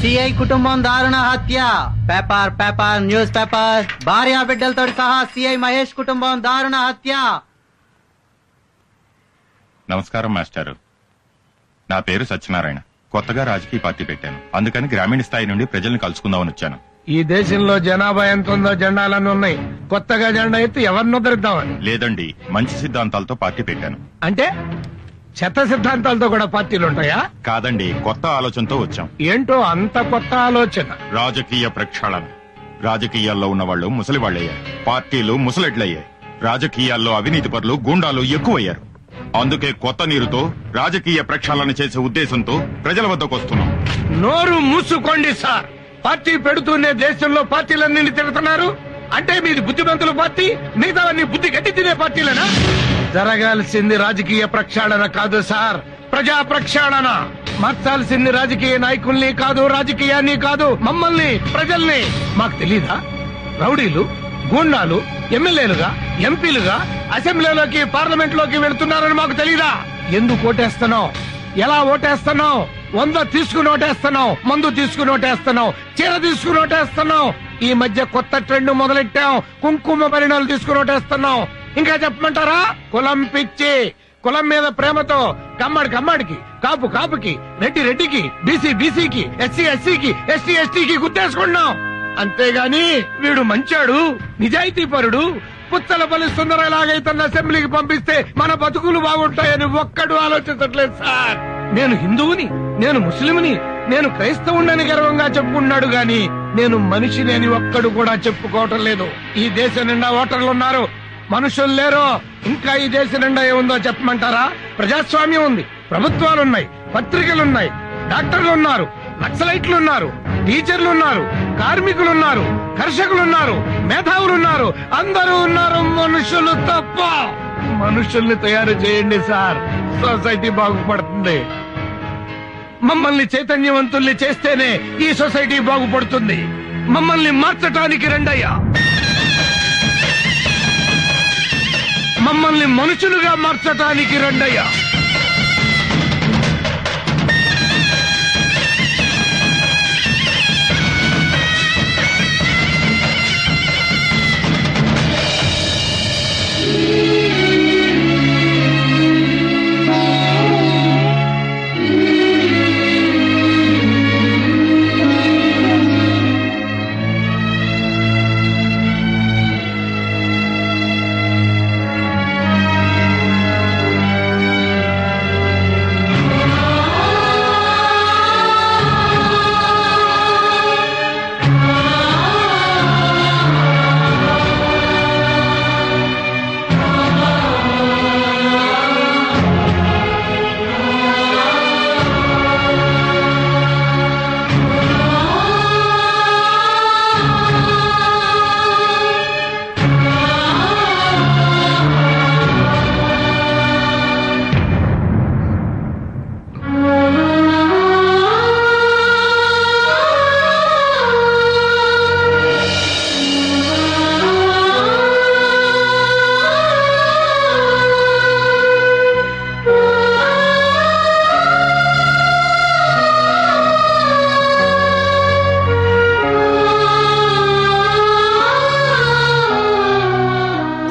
CI కుటుంబం దారుణ హత్య. Paper paper news paper. భార్య బిడ్డలతో సహా సిఐ మహేష్ కుటుంబం దారుణ హత్య. నమస్కారం మాస్టారు. నా పేరు సత్యనారాయణ. కొత్తగా రాజకీయ పార్టీ పెట్టాను. అందుకని గ్రామీణ స్థాయి నుండి ప్రజల్ని కలుసుకుందామని వచ్చాను. ఈ దేశంలో జనాభా ఎంత ఉందో జెండాలన్నీ ఉన్నాయి. కొత్తగా జెండా ఎత్తి ఎవరిని ఉద్ధరిద్దామని? లేదండి, మంచి సిద్ధాంతాలతో పార్టీ పెట్టాను. అంటే చెత్త సిద్ధాంతాలతో కూడా పార్టీలు ఉంటాయా? కాదండి, కొత్త ఆలోచనతో వచ్చాం. ఏంటో అంత కొత్త ఆలోచన? రాజకీయ ప్రక్షాళన. రాజకీయాల్లో ఉన్న వాళ్ళు ముసలి వాళ్ళయ్యారు, పార్టీలు ముసలెడ్లయ్యాయి. రాజకీయాల్లో అవినీతి పరులు, గూండాలు ఎక్కువయ్యారు. అందుకే కొత్త నీరుతో రాజకీయ ప్రక్షాళన చేసే ఉద్దేశంతో ప్రజల వద్దకు వస్తున్నాం. నోరు మూసుకోండి సార్. పార్టీ పెడుతూనే దేశంలో పార్టీలన్నీ తిరుగుతున్నారు. అంటే మీది బుద్ధిమంతుల పార్టీ, మిగతావన్నీ బుద్ధి గట్టి తినే పార్టీలేనా? జరగాల్సింది రాజకీయ ప్రక్షాళన కాదు సార్, ప్రజా ప్రక్షాళన. మార్చాల్సింది రాజకీయ నాయకుల్ని కాదు, రాజకీయాన్ని కాదు, మమ్మల్ని, ప్రజల్ని. మాకు తెలీదా? రౌడీలు, గూండాలు ఎమ్మెల్యేలుగా, ఎంపీలుగా అసెంబ్లీలోకి, పార్లమెంట్ లోకి వెళుతున్నారని మాకు తెలీదా? ఎందుకు ఓటేస్తున్నావు? ఎలా ఓటేస్తున్నావు? 100 తీసుకుని ఓటేస్తున్నావు, మందు తీసుకుని ఓటేస్తున్నావు, చీర తీసుకుని ఓటేస్తున్నావు. ఈ మధ్య కొత్త ట్రెండ్ మొదలెట్టాం, కుంకుమ పరిణాలు తీసుకుని ఓటేస్తున్నావు. ఇంకా చెప్పమంటారా? కులం పిచ్చి. కులం మీద ప్రేమతో కమ్మడికి, కాపు కాపుకి, రెడ్డి రెడ్డికి, బీసీ బీసీకి, ఎస్సీ ఎస్సీకి, ఎస్టీ ఎస్టీకి గుర్తేసుకున్నాం. అంతేగాని వీడు మంచాడు, నిజాయితీ పరుడు, పుత్తలపల్లి సుందరలాగైతున్న అసెంబ్లీకి పంపిస్తే మన బతుకులు బాగుంటాయని ఒక్కడు ఆలోచించట్లేదు సార్. నేను హిందువుని, నేను ముస్లింని, నేను క్రైస్తవుని గర్వంగా చెప్పుకున్నాడు గాని నేను మనిషిని అని ఒక్కడు కూడా చెప్పుకోవటం లేదు. ఈ దేశం నిండా ఓటర్లున్నారు, మనుషులు లేరు. ఇంకా ఈ దేశం నిండా ఏముందో చెప్పమంటారా? ప్రజాస్వామ్యం ఉంది, ప్రభుత్వాలున్నాయి, పత్రికలున్నాయి, డాక్టర్లు ఉన్నారు, నక్సలైట్లున్నారు, టీచర్లున్నారు, కార్మికులున్నారు, కర్షకులున్నారు, మేధావులున్నారు, అందరూ ఉన్నారు. మనుషులు తప్ప. మనుషుల్ని తయారు చేయండి సార్, సొసైటీ బాగుపడుతుంది. మమ్మల్ని చైతన్యవంతుల్ని చేస్తేనే ఈ సొసైటీ బాగుపడుతుంది. మమ్మల్ని మార్చటానికి రండయ్యా. మమ్మల్ని మనుషులుగా మార్చటానికి రండయ్యా.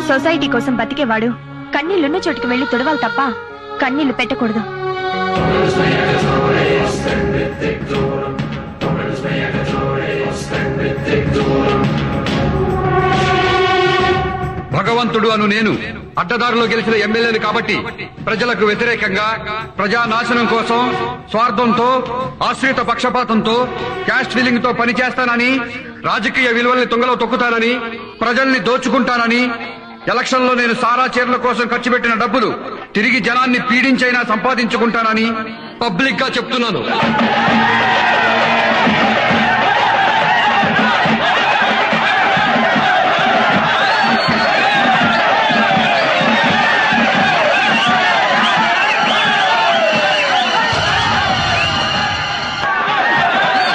సొసైటీ కోసం బతికేవాడు కన్నీళ్లున్న చోటుకి వెళ్లి తుడవాలి తప్ప కన్నీళ్లు పెట్టకూడదు. భగవంతుడు అను నేను అడ్డదారులో గెలిచిన ఎమ్మెల్యేలు కాబట్టి ప్రజలకు వ్యతిరేకంగా, ప్రజానాశనం కోసం, స్వార్థంతో, ఆశ్రిత పక్షపాతంతో, క్యాస్ట్ ఫీలింగ్ తో పనిచేస్తానని, రాజకీయ విలువల్ని తుంగలో తొక్కుతానని, ప్రజల్ని దోచుకుంటానని, ఎలక్షన్ లో నేను సారా చీరల కోసం ఖర్చు పెట్టిన డబ్బులు తిరిగి జనాన్ని పీడించైనా సంపాదించుకుంటానని పబ్లిక్ గా చెప్తున్నాను.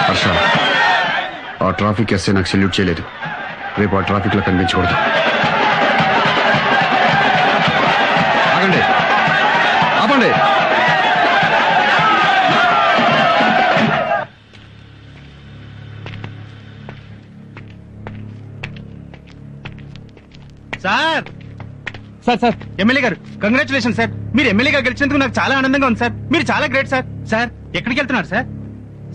హర్ష, ఆ ట్రాఫిక్ ఎస్ఐ నాకు సెల్యూట్ చేయలేదు. రేపు ఆ ట్రాఫిక్ లో కనిపించకూడదు. ఆగండి, ఆపండి. సార్ సార్ సార్ ఎమ్మెల్యే గారు కంగ్రాచులేషన్ సార్. మీరు ఎమ్మెల్యేగా గెలిచినందుకు నాకు చాలా ఆనందంగా ఉంది సార్. మీరు చాలా గ్రేట్ సార్. సార్ ఎక్కడికి వెళ్తున్నారు సార్?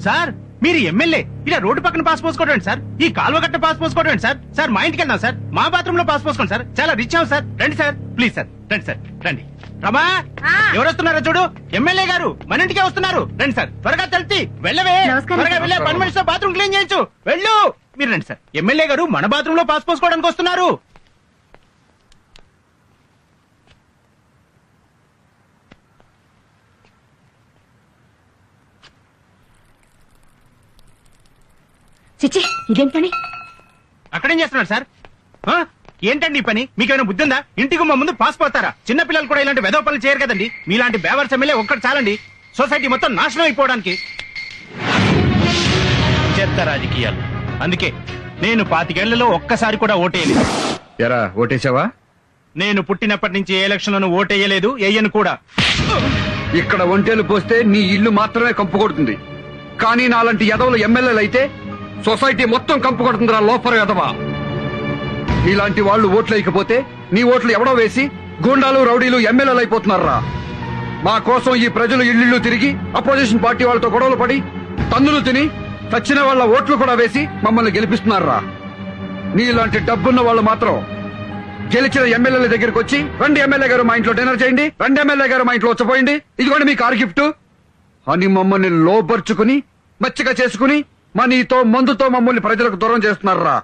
సార్ మీరు ఎమ్మెల్యే ఇలా రోడ్డు పక్కన పాస్ పోసుకోవడం సార్, ఈ కాలువ గట్ట పాస్ పోసుకోవడం సార్. సార్ మా ఇంటికి వెళ్దాం సార్, మా బాత్రూమ్ లో పాస్ పోసుకోండి సార్. చాలా రిచ్ అవ్వం సార్. రండి సార్ ప్లీజ్ సార్, రండి సార్ రండి. రమా ఎవరు వస్తున్నారో చూడు, ఎమ్మెల్యే గారు మన ఇంటికే వస్తున్నారు. రండి సార్ త్వరగా తెలిసి వెళ్ళవే, త్వరగా వెళ్ళే 10 minutes లో బాత్రూమ్ క్లీన్ చేయొచ్చు. వెళ్ళు. మీరు రండి సార్, ఎమ్మెల్యే గారు మన బాత్రూమ్ లో పాస్ పోసుకోవడానికి వస్తున్నారు. చిచ్చి ఇదేం పని? అక్కడేం చేస్తున్నారు సార్? ఆ? ఏంటండి ఈ పని? మీకేమైనా బుద్ధి ఉందా? ఇంటికి మా ముందు పాస్ పోతారా? చిన్న పిల్లలు కూడా ఇలాంటి వెధవ పనులు చేయరు కదండి. మీలాంటి బేవర్స్ ఎమ్మెల్యే ఒక్కటి చాలండి సొసైటీ మొత్తం నాశనం అయిపోవడానికి. చెత్త రాజకీయాలు. అందుకే నేను 25 ఏళ్లలో ఒక్కసారి కూడా ఓటేయలేదు. ఎరా ఓటేసావా? నేను పుట్టినప్పటి నుంచి ఏ ఎలక్షన్ లోనూ ఓటేయలేదు, వేయను కూడా. ఇక్కడ ఒంటేలు పోస్తే నీ ఇల్లు మాత్రమే కంపు కొడుతుంది, కానీ నాలాంటి ఎదవలు ఎమ్మెల్యేలు అయితే సొసైటీ మొత్తం కంపు కొడుతుందిరా లోపల ఎదవా. ఇలాంటి వాళ్ళు ఓట్లు వేయకపోతే నీ ఓట్లు ఎవడో వేసి గూండాలు రౌడీలు ఎమ్మెల్యేలు అయిపోతున్నారా. మా కోసం ఈ ప్రజలు ఇళ్లిళ్ళు తిరిగి అపోజిషన్ పార్టీ వాళ్ళతో గొడవలు పడి తన్నులు తిని చచ్చిన వాళ్ళ ఓట్లు కూడా వేసి మమ్మల్ని గెలిపిస్తున్నారా. నీలాంటి డబ్బున్న వాళ్ళు మాత్రం గెలిచిన ఎమ్మెల్యేల దగ్గరికి వచ్చి రండి ఎమ్మెల్యే గారు మా ఇంట్లో డిన్నర్ చేయండి, రండి ఎమ్మెల్యే గారు మా ఇంట్లో వచ్చపోయింది, ఇదిగోండి మీ కారు గిఫ్ట్ అని మమ్మల్ని లోపరుచుకుని మచ్చిక చేసుకుని మనీతో మందుతో మమ్మల్ని ప్రజలకు దూరం చేస్తున్నారా.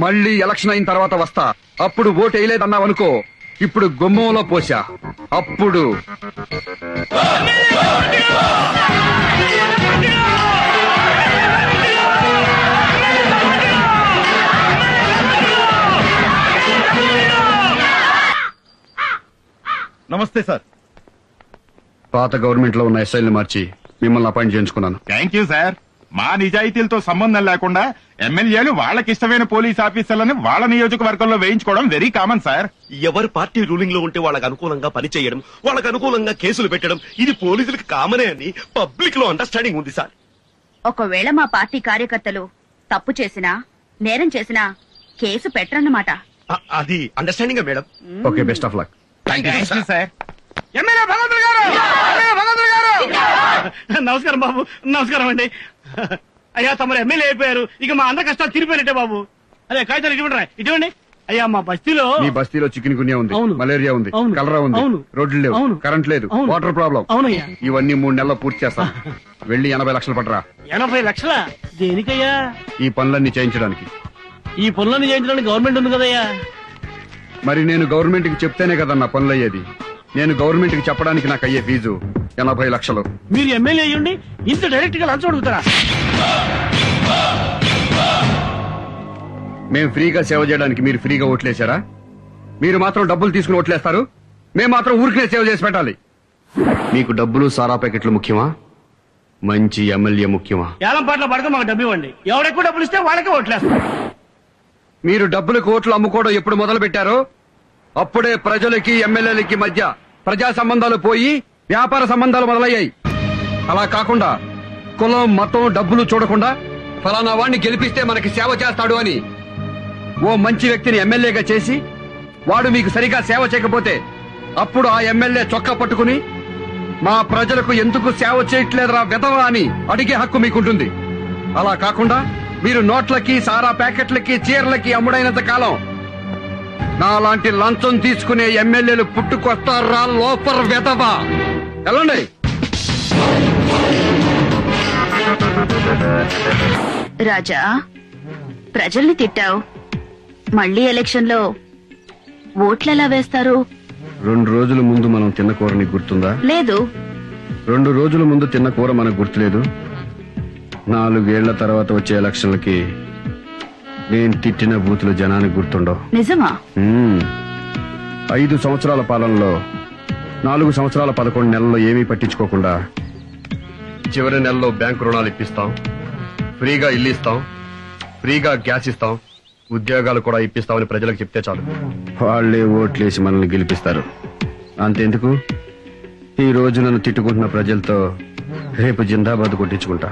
మళ్ళీ ఎలక్షన్ అయిన తర్వాత వస్తా, అప్పుడు ఓటు వేయలేదన్నావనుకో, ఇప్పుడు గుమ్మంలో పోసా అప్పుడు. నమస్తే సార్. పాత గవర్నమెంట్ లో ఉన్న ఎస్ఐల్ని మార్చి మిమ్మల్ని అపాయింట్ చేయించుకున్నాను. Thank you sir. మా నిజాయితీలతో సంబంధం లేకుండా ఎమ్మెల్యేలు వాళ్ళకిష్టమైన పోలీస్ ఆఫీసర్లను వాళ్ళ నియోజకవర్గంలో వేయించుకోవడం వెరీ కామన్ సార్. ఎవరు పార్టీ రూలింగ్ లో ఉంటే వాళ్ళకి అనుకూలంగా పనిచేయడం, వాళ్ళకి అనుకూలంగా కేసులు పెట్టడం, ఇది పోలీసులకు కామనే అని పబ్లిక్ లో అండర్స్టాండింగ్ ఉంది సార్. ఒకవేళ మా పార్టీ కార్యకర్తలు తప్పు చేసినా నేరం చేసినా కేసు పెట్టరన్నమాట. అది understanding madam. Okay, best of luck. Thank you sir. MLA Bhagavanthulu గారు, ఎమ్మెల్యే భగవంతులు గారు. నమస్కారం బాబు. నమస్కారం అండి. అయ్యా తమరు ఎమ్మెల్యే అయిపోయారు, ఇక మా అందరి కష్టాలు తీరిపోయినట్టే బాబు. అదే కాగితాలు ఇటువంటి ఇటువంటి. అయ్యా మా బస్తీలో మీ బస్తీలో చికెన్ గున్యా ఉంది, అవును. మలేరియా ఉంది, అవును. కలరా ఉంది, అవును. రోడ్లు లేవు, అవును. కరెంట్ లేదు, అవును. Water problem. అవునయ్యా. ఇవన్నీ 3 నెలల్లో పూర్తి చేస్తాను. వెళ్లి 80 లక్షలు పట్టరా. 80 లక్షల దేనికయ్యా? ఈ పనులన్నీ చేయించడానికి. ఈ పనులను చేయించడానికి గవర్నమెంట్ ఉంది కదయ్యా. మరి నేను గవర్నమెంట్ కి చెప్తేనే కదా నా పనులు అయ్యేది. నేను గవర్నమెంట్ కి చెప్పడానికి నాకు అయ్యే ఫీజు 80 లక్షలు. మీరు ఎమ్మెల్యే అయ్యండి ఇంత డైరెక్ట్ గా లంచం అడుగుతారా? మేము ఫ్రీగా సేవ చేయడానికి మీరు ఫ్రీగా ఓట్లేశారా? మీరు మాత్రం డబ్బులు తీసుకుని ఓట్లేస్తారు, మేము మాత్రం ఊరికే సేవ చేసి పెట్టాలి. మీకు డబ్బులు సారా ప్యాకెట్లు ముఖ్యమా, మంచి ఎమ్మెల్యే ముఖ్యమా? ఏలం పాటలో పడితే మాకు డబ్బు ఇవ్వండి, ఎవడెక్కువ డబ్బులు ఇస్తే వాళ్ళకే ఓట్లేస్తాం. మీరు డబ్బులకు ఓట్లు అమ్ముకోవడం ఎప్పుడు మొదలు పెట్టారో అప్పుడే ప్రజలకి ఎమ్మెల్యేలకి మధ్య ప్రజా సంబంధాలు పోయి వ్యాపార సంబంధాలు మొదలయ్యాయి. అలా కాకుండా కులం మతం డబ్బులు చూడకుండా ఫలానా వాడిని గెలిపిస్తే మనకి సేవ చేస్తాడు అని ఓ మంచి వ్యక్తిని ఎమ్మెల్యేగా చేసి వాడు మీకు సరిగా సేవ చేయకపోతే అప్పుడు ఆ ఎమ్మెల్యే చొక్కా పట్టుకుని మా ప్రజలకు ఎందుకు సేవ చేయట్లేదురా వెధవా అని అడిగే హక్కు మీకుంటుంది. అలా కాకుండా మీరు నోట్లకి సారా ప్యాకెట్లకి చీరలకి అమ్ముడైనంత కాలం నాలాంటి లంచం తీసుకునే ఎమ్మెల్యేలు పుట్టుకొస్తారా లోపర్ వెధవా. వెళ్ళండి. రాజా, ప్రజల్ని తిట్టావు, మళ్ళీ ఎలక్షన్ లో ఓట్లెలా వేస్తారు? 2 రోజుల ముందు మనం తిన్న కూర నీకు గుర్తుందా? లేదు. 2 రోజుల ముందు తిన్న కూర మనకు గుర్తులేదు. 4 ఏళ్ల తర్వాత వచ్చే ఎలక్షన్లకి నేను తిట్టిన బూతులు జనానికి గుర్తుండవు. నిజమా? 5 సంవత్సరాల పాలనలో 4 సంవత్సరాల 11 నెలల్లో ఏమీ పట్టించుకోకుండా చివరి నెలలో బ్యాంకు రుణాలు ఇప్పిస్తాం, ఫ్రీగా ఇల్లు ఇస్తాం, ఫ్రీగా గ్యాస్ ఇస్తాం, ఉద్యోగాలు కూడా ఇప్పిస్తామని ప్రజలకు చెప్తే చాలు, వాళ్లే ఓట్లేసి మనల్ని గెలిపిస్తారు. అంతెందుకు, ఈ రోజు నన్ను తిట్టుకుంటున్న ప్రజలతో రేపు జిందాబాద్ కొట్టించుకుంటా.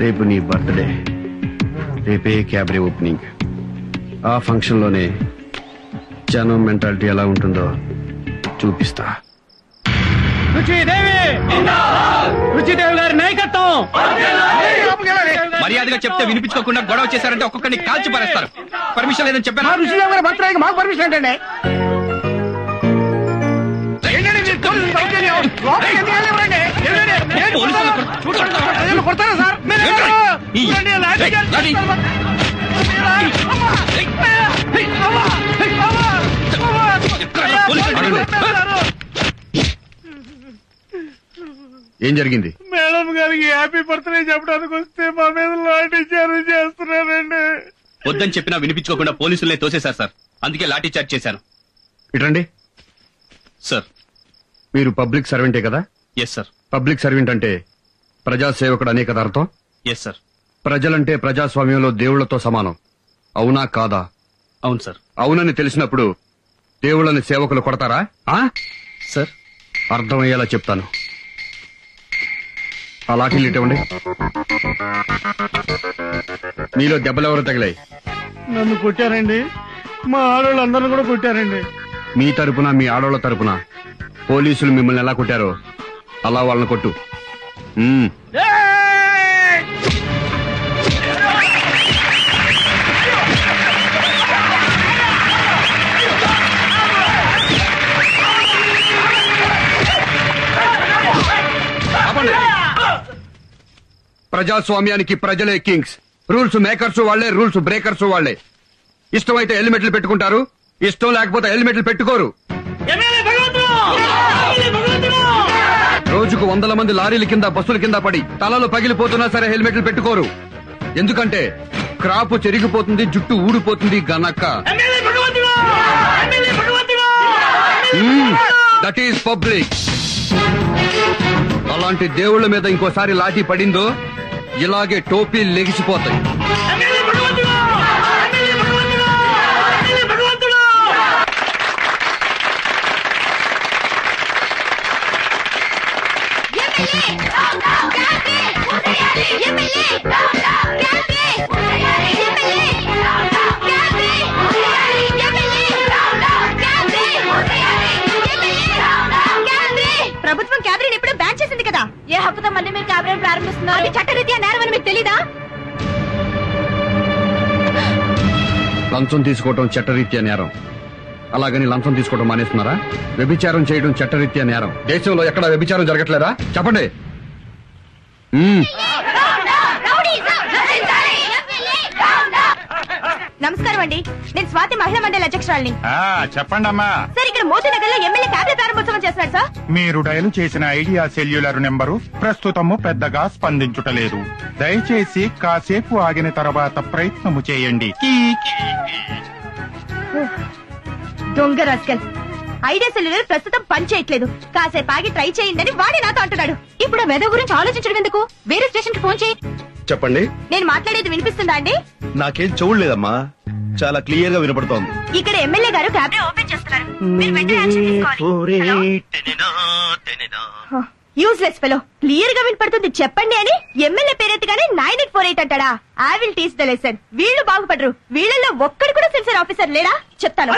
రేపు నీ బర్త్డే, రేపే క్యాబరే ఓపెనింగ్. ఆ ఫంక్షన్ లోనే జనం మెంటాలిటీ ఎలా ఉంటుందో చూపిస్తా. రుచిదేవి గారి నాయకత్వం. మర్యాదగా చెప్తే వినిపించుకోకుండా గొడవ చేశారంటే ఒక్కొక్కరిని కాల్చి పారేస్తారు. పర్మిషన్ లేదని చెప్పాను. రుచిదేవి గారి బర్త్డేకి మాకు పర్మిషన్ ఏంటండి? కొడతారా సార్? ఏం జరిగింది? మేడం గారికి హ్యాపీ బర్త్డే చెప్పడానికి వస్తే మా మీద లాఠీ చార్జ్ చేస్తున్నారండి. వద్దని చెప్పినా వినిపించుకోకుండా పోలీసులే తోసేశారు సార్. అందుకే లాఠీ చార్జ్ చేశాను. ఇటండి. సార్ మీరు పబ్లిక్ సర్వెంటే కదా? Yes sir. పబ్లిక్ సర్వెంట్ అంటే ప్రజాసేవకుడు అనే కదా అర్థం? Yes sir. ప్రజలంటే ప్రజాస్వామ్యంలో దేవుళ్లతో సమానం. అవునా కాదా? అవును సార్. అవునని తెలిసినప్పుడు దేవుళ్ళని సేవకులు కొడతారా? సార్ అర్థమయ్యేలా చెప్తాను. ఆ లాఠీలు ఇవ్వండి. మీలో దెబ్బలెవరు తగిలాయి? నన్ను కొట్టారండి, మా ఆడవాళ్ళు అందరూ కూడా కొట్టారండి. మీ తరపున మీ ఆడోళ్ల తరపున పోలీసులు మిమ్మల్ని ఎలా కొట్టారో అలా వాళ్ళని కొట్టు. ప్రజాస్వామ్యానికి ప్రజలే కింగ్స్. రూల్స్ మేకర్స్ వాళ్లే, రూల్స్ బ్రేకర్స్ వాళ్లే. ఇష్టమైతే హెల్మెట్లు పెట్టుకుంటారు, ఇష్టం లేకపోతే హెల్మెట్లు పెట్టుకోరు. రోజుకు 100 మంది లారీల కింద బస్సుల కింద పడి తలలు పగిలిపోతున్నా సరే హెల్మెట్లు పెట్టుకోరు. ఎందుకంటే క్రాపు చెరిగిపోతుంది, జుట్టు ఊడిపోతుంది గనక. That is public. అలాంటి దేవుళ్ల మీద ఇంకోసారి లాఠీ పడిందో ఇలాగే టోపీలు లెగిసిపోతాయి. ప్రభుత్వం క్యాబినెట్ ఇప్పుడు బ్యాన్ చేసింది కదా, ఏ హక్కుతో మళ్ళీ మీరు క్యాబినెట్ ప్రారంభిస్తున్నారు? అది చట్టరీత్యా నేరం అని మీకు తెలీదా? లంచం తీసుకోవడం చట్టరీత్యా నేరం. అలాగని లంచం తీసుకోవడం మానేస్తున్నారా? వ్యభిచారం చేయడం చట్టరీత్యా నేరం. దేశంలో ఎక్కడ వ్యభిచారం జరగట్లేదా? చెప్పండి. నమస్కారం అండి, నేను స్వాతి మహిళా మండలి అధ్యక్షురాలిని. చెప్పండి అమ్మా. సార్, ఇక్కడ మోతీనగర్ లో ఎమ్మెల్యే క్యాబినెట్ ప్రారంభోత్సవం చేస్తున్నారు సార్. మీరు డయల్ చేసిన ఐడియా సెల్యులర్ నెంబరు ప్రస్తుతము పెద్దగా స్పందించుటలేదు. దయచేసి కాసేపు ఆగిన తర్వాత ప్రయత్నము చేయండి. దొంగ రాస్కల్. ఐడియా సెల్యులర్ ప్రస్తుతం పని చేయట్లేదు, కాసేపు ఆగి ట్రై చేయండి అని వాడే నాతో అంటున్నాడు. ఇప్పుడు వెదర్ గురించి ఆలోచించడం ఎందుకు? వేరే స్టేషన్ కి ఫోన్ చేయి. చెప్పండి. నేను మాట్లాడేది వినిపిస్తుందా అండి? నాకేం చూడలేదమ్మా, చాలా క్లియర్ గా వినపడుతోంది. ఇక్కడ ఎమ్మెల్యే గారు క్యాబినెట్ ఓపెన్ చేస్తున్నారు. మీరు వెంటనే యాక్షన్ తీసుకోవాలి. Useless fellow. క్లియర్ గా వినపడుతుంది చెప్పండి అని ఎమ్మెల్యే పేరెత్తగానే 9848 అంటాడా? I will teach the lesson. వీళ్ళు బాగుపడరు. వీళ్ళల్లో ఒక్కడు కూడా సెన్సర్ ఆఫీసర్ లేరా? చెప్తాను.